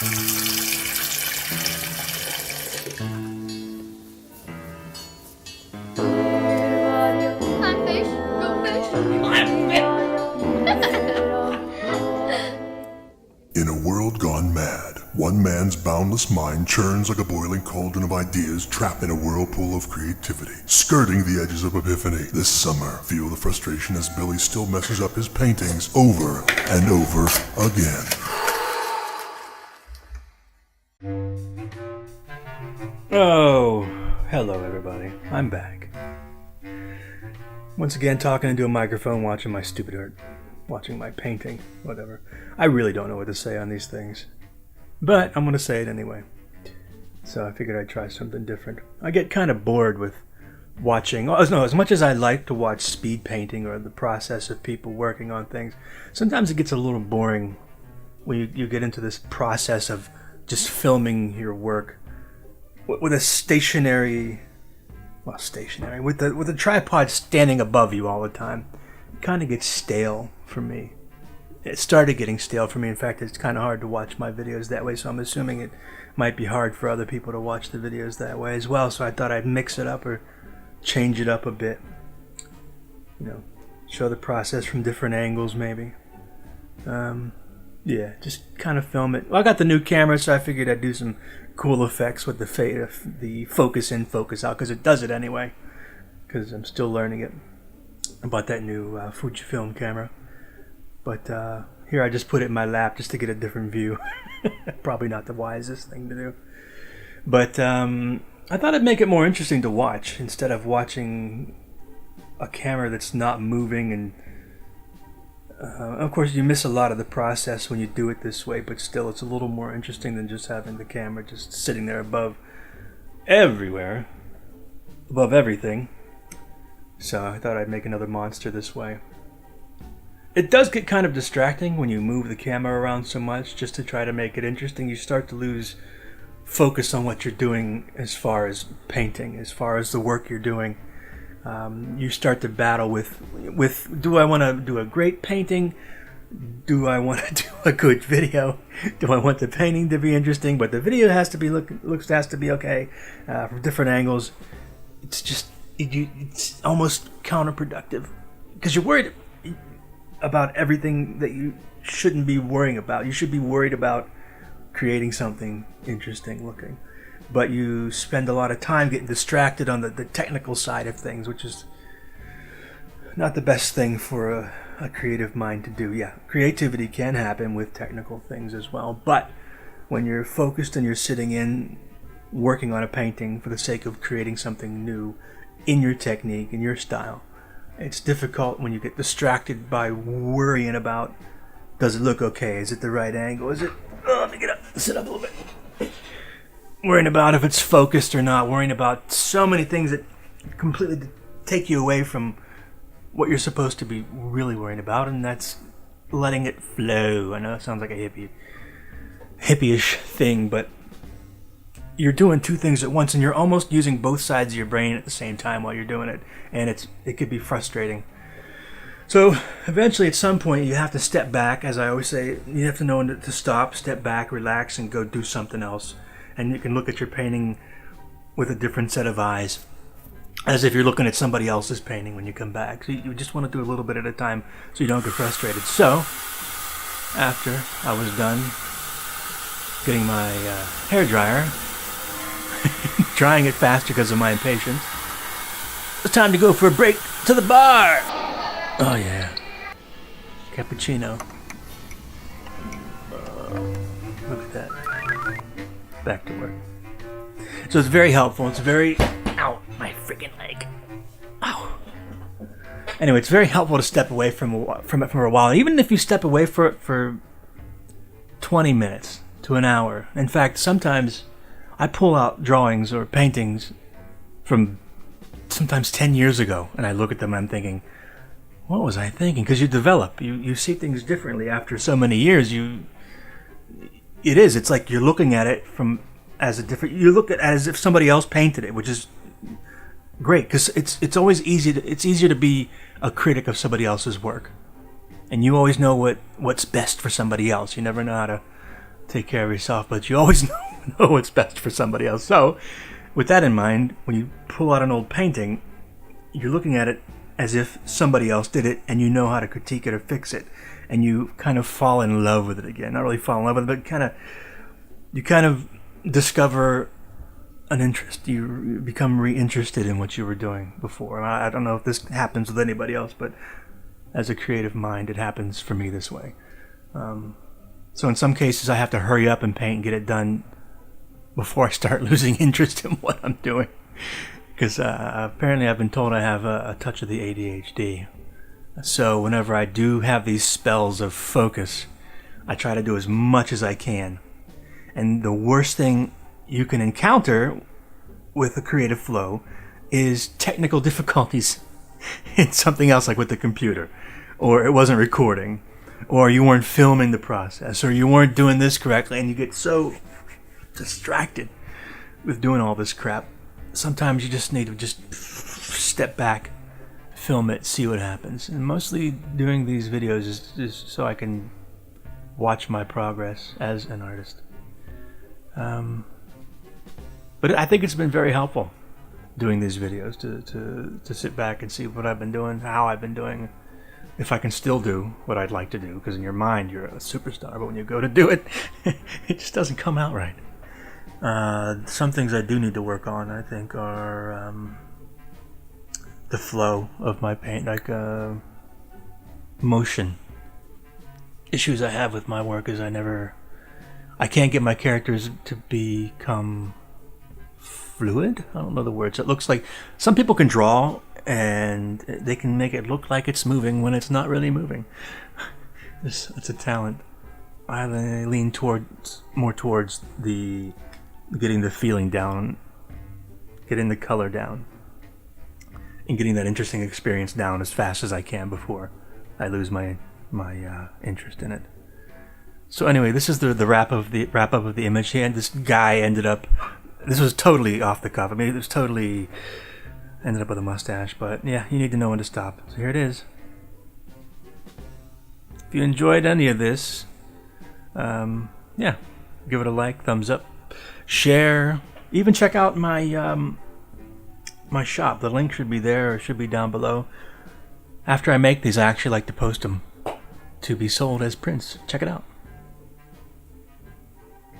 In a world gone mad, one man's boundless mind churns like a boiling cauldron of ideas trapped in a whirlpool of creativity, skirting the edges of epiphany. This summer, feel the frustration as Billy still messes up his paintings over and over again. Oh, hello everybody. I'm back. Once again, talking into a microphone, watching my stupid art. Watching my painting, whatever. I really don't know what to say on these things. But I'm going to say it anyway. So I figured I'd try something different. I get kind of bored with watching... as much as I like to watch speed painting or the process of people working on things, sometimes it gets a little boring when you get into this process of just filming your work with a stationary... Well, stationary. With a tripod standing above you all the time. It kind of gets stale for me. It started getting stale for me. In fact, it's kind of hard to watch my videos that way, so I'm assuming it might be hard for other people to watch the videos that way as well. So I thought I'd mix it up or change it up a bit. You know, show the process from different angles maybe. Yeah, just kind of film it. Well, I got the new camera, so I figured I'd do some cool effects with the focus in, focus out, because it does it anyway, because I'm still learning it. I bought that new Fujifilm camera. But here I just put it in my lap just to get a different view. Probably not the wisest thing to do. But I thought I'd make it more interesting to watch instead of watching a camera that's not moving. And of course you miss a lot of the process when you do it this way, but still it's a little more interesting than just having the camera just sitting there above everywhere, above everything. So I thought I'd make another monster this way. It does get kind of distracting when you move the camera around so much just to try to make it interesting. You start to lose focus on what you're doing as far as painting, as far as the work you're doing. You start to battle with do I want to do a great painting? Do I want to do a good video? Do I want the painting to be interesting? But the video has to be has to be okay from different angles. It's just it's almost counterproductive because you're worried about everything that you shouldn't be worrying about. You should be worried about creating something interesting looking. But you spend a lot of time getting distracted on the technical side of things, which is not the best thing for a creative mind to do. Yeah, creativity can happen with technical things as well. But when you're focused and you're sitting in working on a painting for the sake of creating something new in your technique, in your style, it's difficult when you get distracted by worrying about, does it look okay? Is it the right angle? Is it, let me get up, sit up a little bit. Worrying about if it's focused or not. Worrying about so many things that completely take you away from what you're supposed to be really worrying about, and that's letting it flow. I know it sounds like a hippie-ish thing, but you're doing two things at once, and you're almost using both sides of your brain at the same time while you're doing it, and it could be frustrating. So eventually, at some point, you have to step back. As I always say, you have to know when to stop, step back, relax, and go do something else. And you can look at your painting with a different set of eyes, as if you're looking at somebody else's painting when you come back. So you just want to do a little bit at a time so you don't get frustrated. So after I was done getting my hair dryer, drying it faster because of my impatience, it's time to go for a break to the bar. Oh yeah, cappuccino. Look at that. Back to work. So it's very helpful. It's very... Ow, my freaking leg. Ow. Anyway, it's very helpful to step away from it for a while. Even if you step away for 20 minutes to an hour. In fact, sometimes I pull out drawings or paintings from sometimes 10 years ago, and I look at them and I'm thinking, what was I thinking? Because you develop. You see things differently after so many years. It's like you're looking at it as a different. You look at it as if somebody else painted it, which is great because it's always easier to be a critic of somebody else's work, and you always know what's best for somebody else. You never know how take care of yourself, but you always know what's best for somebody else. So, with that in mind, when you pull out an old painting, you're looking at it as if somebody else did it, and you know how to critique it or fix it, and you kind of fall in love with it again. Not really fall in love with it, but you kind of discover an interest. You become reinterested in what you were doing before. I don't know if this happens with anybody else, but as a creative mind, it happens for me this way. So in some cases, I have to hurry up and paint and get it done before I start losing interest in what I'm doing. Because apparently I've been told I have a touch of the ADHD. So whenever I do have these spells of focus, I try to do as much as I can. And the worst thing you can encounter with a creative flow is technical difficulties in something else, like with the computer, or it wasn't recording, or you weren't filming the process, or you weren't doing this correctly, and you get so distracted with doing all this crap. Sometimes you just need to just step back, film it, see what happens. And mostly doing these videos is so I can watch my progress as an artist. But I think it's been very helpful doing these videos to sit back and see what I've been doing, how I've been doing, if I can still do what I'd like to do. Because in your mind you're a superstar, but when you go to do it, it just doesn't come out right. Some things I do need to work on, I think, are the flow of my paint, like motion. Issues I have with my work is I can't get my characters to become fluid. I don't know the words. It looks like some people can draw and they can make it look like it's moving when it's not really moving. It's a talent. I lean more towards the getting the feeling down, getting the color down, and getting that interesting experience down as fast as I can before I lose my interest in it. So anyway, this is the wrap up of the image. And this guy ended up. This was totally off the cuff. I mean, it was totally ended up with a mustache. But yeah, you need to know when to stop. So here it is. If you enjoyed any of this, yeah, give it a like, thumbs up, share. Even check out my my shop. The link should be there, or should be down below. After I make these, I actually like to post them to be sold as prints. Check it out.